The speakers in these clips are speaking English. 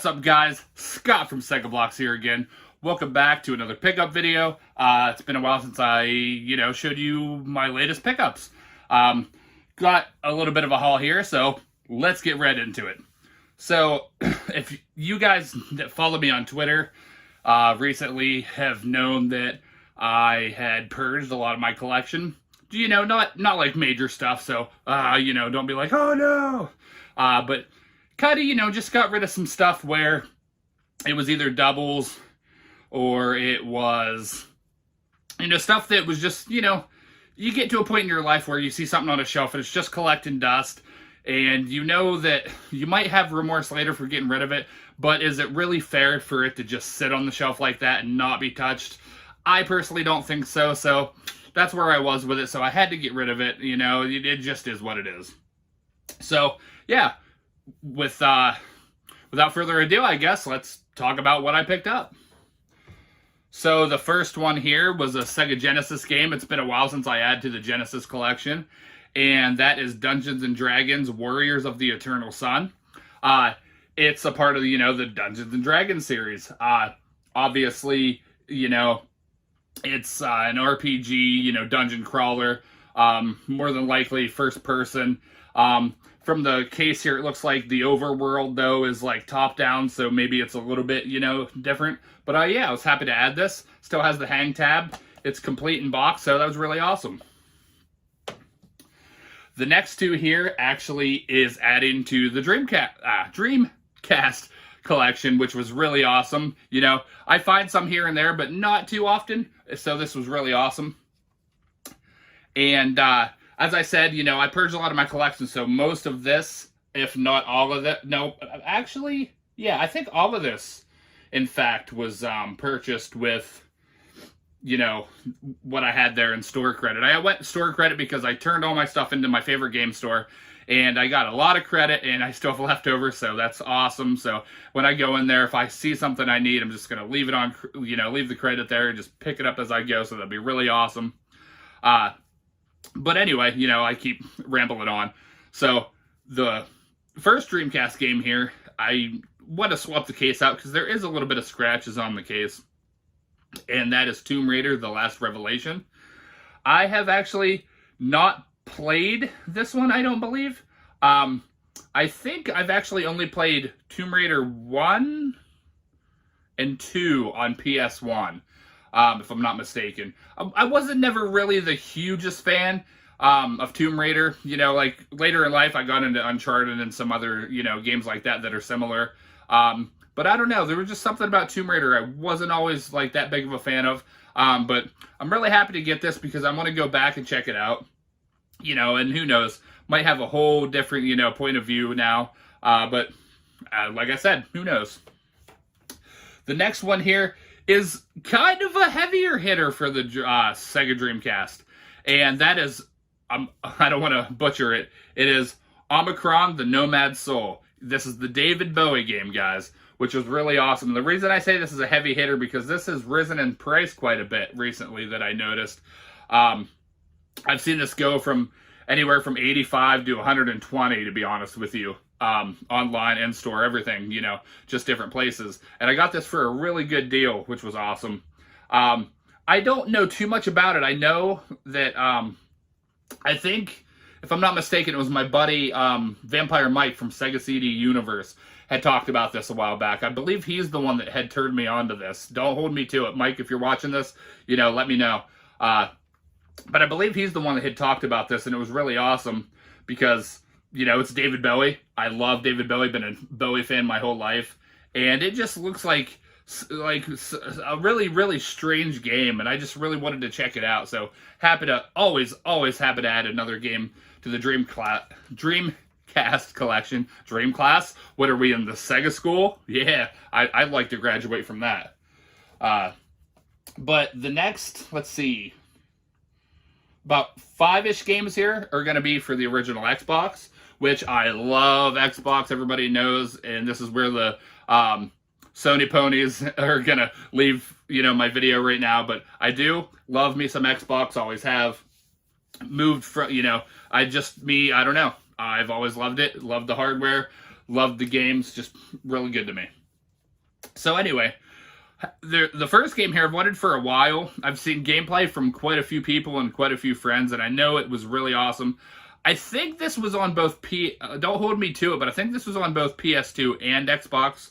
What's up, guys? Scott from Sega Blocks here again. Welcome back to another pickup video. It's been a while since I, showed you my latest pickups. Got a little bit of a haul here, so let's get right into it. So, if you guys that follow me on Twitter recently have known that I had purged a lot of my collection. Not like major stuff, so, don't be like, oh no! But kind of, just got rid of some stuff where it was either doubles or it was, stuff that was just, you get to a point in your life where you see something on a shelf and it's just collecting dust, and you know that you might have remorse later for getting rid of it, but is it really fair for it to just sit on the shelf like that and not be touched? I personally don't think so, so that's where I was with it, so I had to get rid of it. It just is what it is. So, yeah. Without further ado, I guess, let's talk about what I picked up. So the first one here was a Sega Genesis game. It's been a while since I added to the Genesis collection, and that is Dungeons & Dragons Warriors of the Eternal Sun. It's a part of, the Dungeons & Dragons series. Obviously, it's an RPG, dungeon crawler, more than likely first person. From the case here, it looks like the overworld, though, is like top down, so maybe it's a little bit, different. But yeah, I was happy to add this. Still has the hang tab. It's complete in box, so that was really awesome. The next two here actually is adding to the Dreamcast collection, which was really awesome. I find some here and there, but not too often, so this was really awesome. And, as I said, I purged a lot of my collection, so most of this, if not all of it, no, actually, yeah, I think all of this, in fact, was purchased with, what I had there in store credit. I went store credit because I turned all my stuff into my favorite game store, and I got a lot of credit, and I still have leftovers, so that's awesome. So when I go in there, if I see something I need, I'm just going to leave it on, leave the credit there and just pick it up as I go, so that'd be really awesome. But anyway, I keep rambling on. So, the first Dreamcast game here, I want to swap the case out because there is a little bit of scratches on the case. And that is Tomb Raider: The Last Revelation. I have actually not played this one, I don't believe. I think I've actually only played Tomb Raider 1 and 2 on PS1. If I'm not mistaken. I wasn't never really the hugest fan of Tomb Raider. Like later in life, I got into Uncharted and some other, games like that are similar. But I don't know. There was just something about Tomb Raider I wasn't always like that big of a fan of. But I'm really happy to get this because I want to go back and check it out. And who knows, might have a whole different, point of view now. But like I said, who knows. The next one here is kind of a heavier hitter for the Sega Dreamcast. And that is, I don't want to butcher it, it is Omikron: The Nomad Soul. This is the David Bowie game, guys, which was really awesome. The reason I say this is a heavy hitter, because this has risen in price quite a bit recently that I noticed. I've seen this go from anywhere from 85 to 120, to be honest with you. Online, in-store, everything, just different places. And I got this for a really good deal, which was awesome. I don't know too much about it. I know that, I think, if I'm not mistaken, it was my buddy, Vampire Mike from Sega CD Universe had talked about this a while back. I believe he's the one that had turned me on to this. Don't hold me to it, Mike. If you're watching this, let me know. But I believe he's the one that had talked about this, and it was really awesome because, it's David Bowie. I love David Bowie, been a Bowie fan my whole life. And it just looks like a really, really strange game, and I just really wanted to check it out. So happy to, always happy to add another game to the Dreamcast collection. Dream class? What are we in, the Sega school? Yeah, I'd like to graduate from that. But the next, let's see, about 5-ish games here are going to be for the original Xbox, which I love Xbox, everybody knows, and this is where the Sony ponies are going to leave, my video right now, but I do love me some Xbox, always have. Moved from, I don't know. I've always loved it, loved the hardware, loved the games, just really good to me. So anyway, the first game here I've wanted for a while. I've seen gameplay from quite a few people and quite a few friends, and I know it was really awesome. I think this was on both don't hold me to it, but I think this was on both PS2 and Xbox.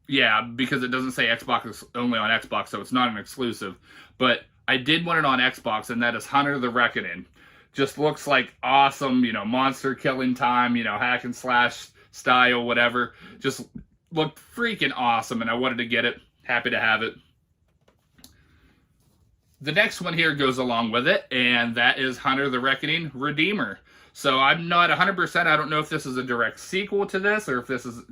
Yeah, because it doesn't say Xbox is only on Xbox, so it's not an exclusive. But I did want it on Xbox, and that is Hunter the Reckoning. Just looks like awesome, monster killing time, hack and slash style, whatever. Just looked freaking awesome, and I wanted to get it. Happy to have it. The next one here goes along with it, and that is Hunter the Reckoning Redeemer. So I'm not 100%. I don't know if this is a direct sequel to this or if this is,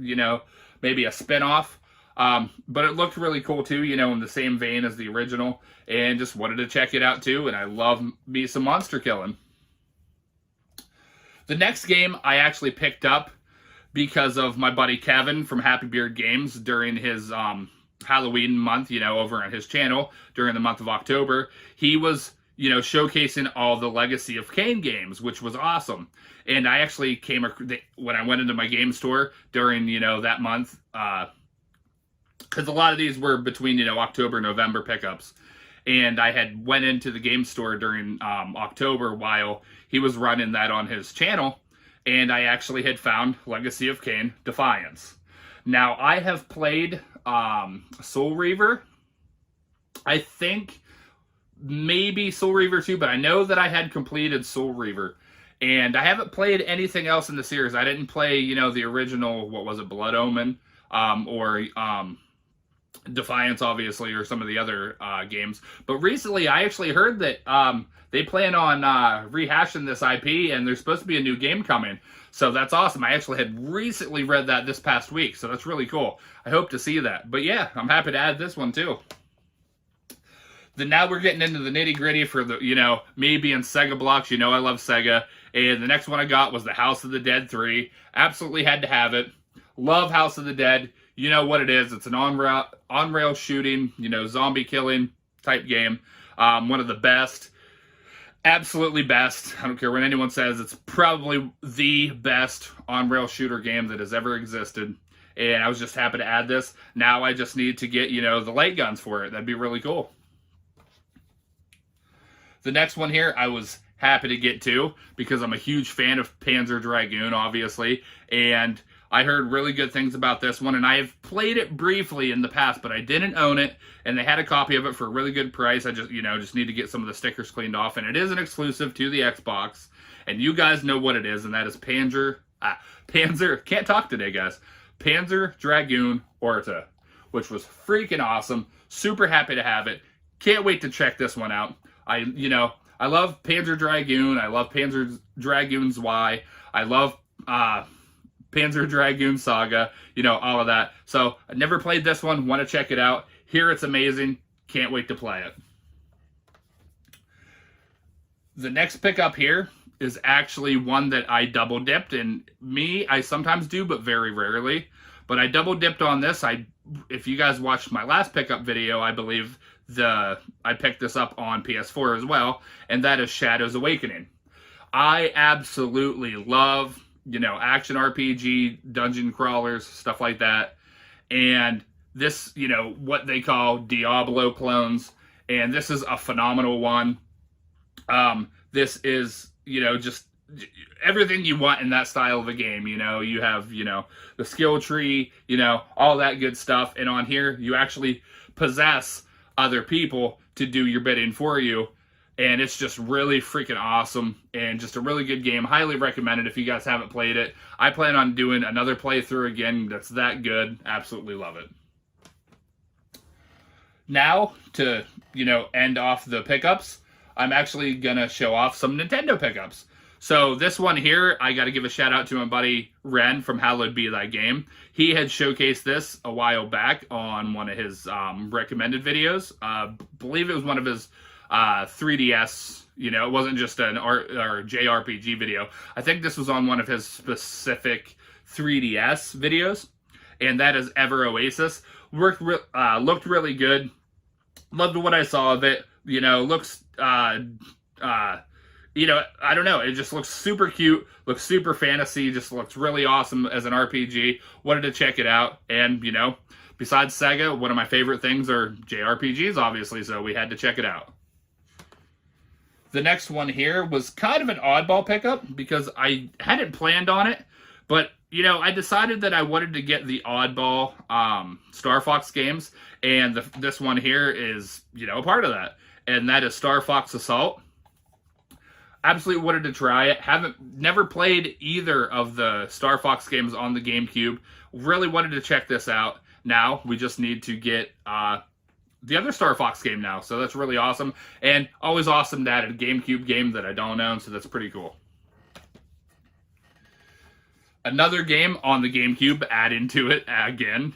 maybe a spin-off. But it looked really cool too, in the same vein as the original, and just wanted to check it out too. And I love me some monster killing. The next game I actually picked up because of my buddy Kevin from Happy Beard Games during his Halloween month, over on his channel during the month of October. He was, showcasing all the Legacy of Kain games, which was awesome. And I actually when I went into my game store during, that month, because a lot of these were between, October, November pickups. And I had went into the game store during October while he was running that on his channel. And I actually had found Legacy of Kain Defiance. Now, I have played Soul Reaver. I think maybe Soul Reaver 2, but I know that I had completed Soul Reaver. And I haven't played anything else in the series. I didn't play, the original, what was it, Blood Omen, or Defiance, obviously, or some of the other games. But recently, I actually heard that they plan on rehashing this IP, and there's supposed to be a new game coming. So that's awesome. I actually had recently read that this past week, so that's really cool. I hope to see that. But yeah, I'm happy to add this one too. Then now we're getting into the nitty-gritty for the, me being Sega blocks. I love Sega. And the next one I got was the House of the Dead 3. Absolutely had to have it. Love House of the Dead. You know what it is. It's an on-rail shooting, zombie killing type game. One of the best. Absolutely best. I don't care what anyone says. It's probably the best on-rail shooter game that has ever existed. And I was just happy to add this. Now I just need to get, the light guns for it. That'd be really cool. The next one here, I was happy to get to because I'm a huge fan of Panzer Dragoon, obviously. And I heard really good things about this one, and I have played it briefly in the past, but I didn't own it, and they had a copy of it for a really good price. I just, just need to get some of the stickers cleaned off, and it is an exclusive to the Xbox, and you guys know what it is, and that is Panzer, can't talk today, guys, Panzer Dragoon Orta, which was freaking awesome. Super happy to have it. Can't wait to check this one out. I love Panzer Dragoon. I love Panzer Dragoon Zwei. I love, Panzer Dragoon Saga, all of that. So I never played this one, want to check it out. Hear it's amazing, can't wait to play it. The next pickup here is actually one that I double dipped, and I sometimes do, but very rarely. But I double dipped on this. If you guys watched my last pickup video, I believe I picked this up on PS4 as well, and that is Shadows Awakening. I absolutely love action RPG, dungeon crawlers, stuff like that. And this, what they call Diablo clones. And this is a phenomenal one. This is, just everything you want in that style of a game. You have, the skill tree, all that good stuff. And on here, you actually possess other people to do your bidding for you. And it's just really freaking awesome and just a really good game. Highly recommended if you guys haven't played it. I plan on doing another playthrough again that's that good. Absolutely love it. Now, to, end off the pickups, I'm actually going to show off some Nintendo pickups. So this one here, I got to give a shout out to my buddy Ren from Hallowed Be Thy Game. He had showcased this a while back on one of his recommended videos. I believe it was one of his 3DS, it wasn't just an JRPG video. I think this was on one of his specific 3DS videos, and that is Ever Oasis. Looked really good. Loved what I saw of it. Looks, I don't know. It just looks super cute, looks super fantasy, just looks really awesome as an RPG. Wanted to check it out, and, besides Sega, one of my favorite things are JRPGs, obviously, so we had to check it out. The next one here was kind of an oddball pickup because I hadn't planned on it, but I decided that I wanted to get the oddball Star Fox games, and this one here is, a part of that, and that is Star Fox Assault. Absolutely wanted to try it. Never played either of the Star Fox games on the GameCube. Really wanted to check this out. Now we just need to get the other Star Fox game now, so that's really awesome. And always awesome to add a GameCube game that I don't own, so that's pretty cool. Another game on the GameCube, add into it again,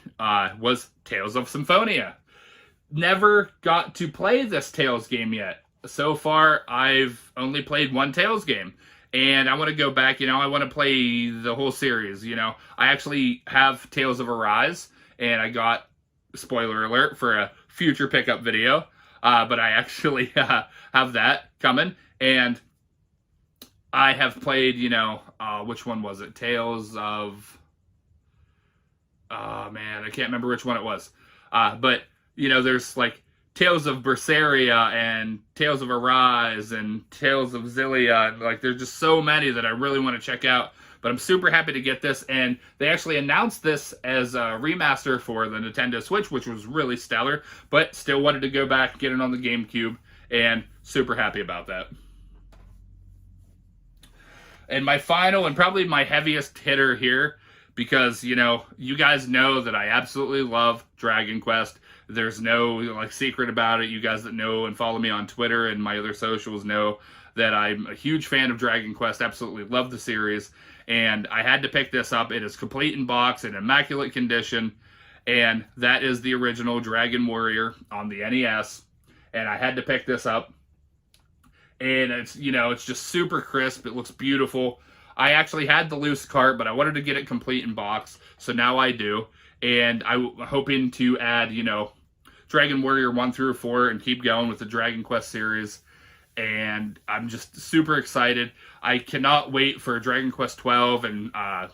was Tales of Symphonia. Never got to play this Tales game yet. So far, I've only played one Tales game. And I want to go back, I want to play the whole series, I actually have Tales of Arise, and I got, spoiler alert, for a future pickup video. But I actually have that coming. And I have played, which one was it? Tales of... Oh, man, I can't remember which one it was. But, there's, like, Tales of Berseria and Tales of Arise and Tales of Xillia. Like, there's just so many that I really want to check out. But I'm super happy to get this. And they actually announced this as a remaster for the Nintendo Switch, which was really stellar. But still wanted to go back, get it on the GameCube. And super happy about that. And my final and probably my heaviest hitter here, because, you guys know that I absolutely love Dragon Quest. There's no, secret about it. You guys that know and follow me on Twitter and my other socials know that I'm a huge fan of Dragon Quest. Absolutely love the series. And I had to pick this up. It is complete in box, in immaculate condition. And that is the original Dragon Warrior on the NES. And I had to pick this up. And it's, it's just super crisp. It looks beautiful. I actually had the loose cart, but I wanted to get it complete in box. So now I do. And I'm hoping to add, Dragon Warrior 1 through 4 and keep going with the Dragon Quest series. And I'm just super excited. I cannot wait for Dragon Quest 12. And I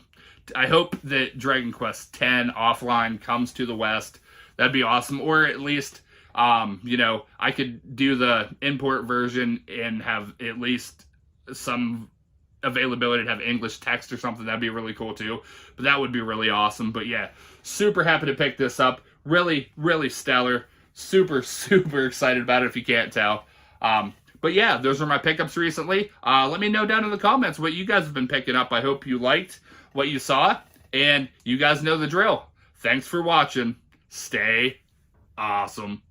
hope that Dragon Quest 10 offline comes to the West. That'd be awesome. Or at least... I could do the import version and have at least some availability to have English text or something. That'd be really cool too. But that would be really awesome. But yeah, super happy to pick this up. Really, really stellar. Super, super excited about it if you can't tell. But yeah, those are my pickups recently. Let me know down in the comments what you guys have been picking up. I hope you liked what you saw. And you guys know the drill. Thanks for watching. Stay awesome.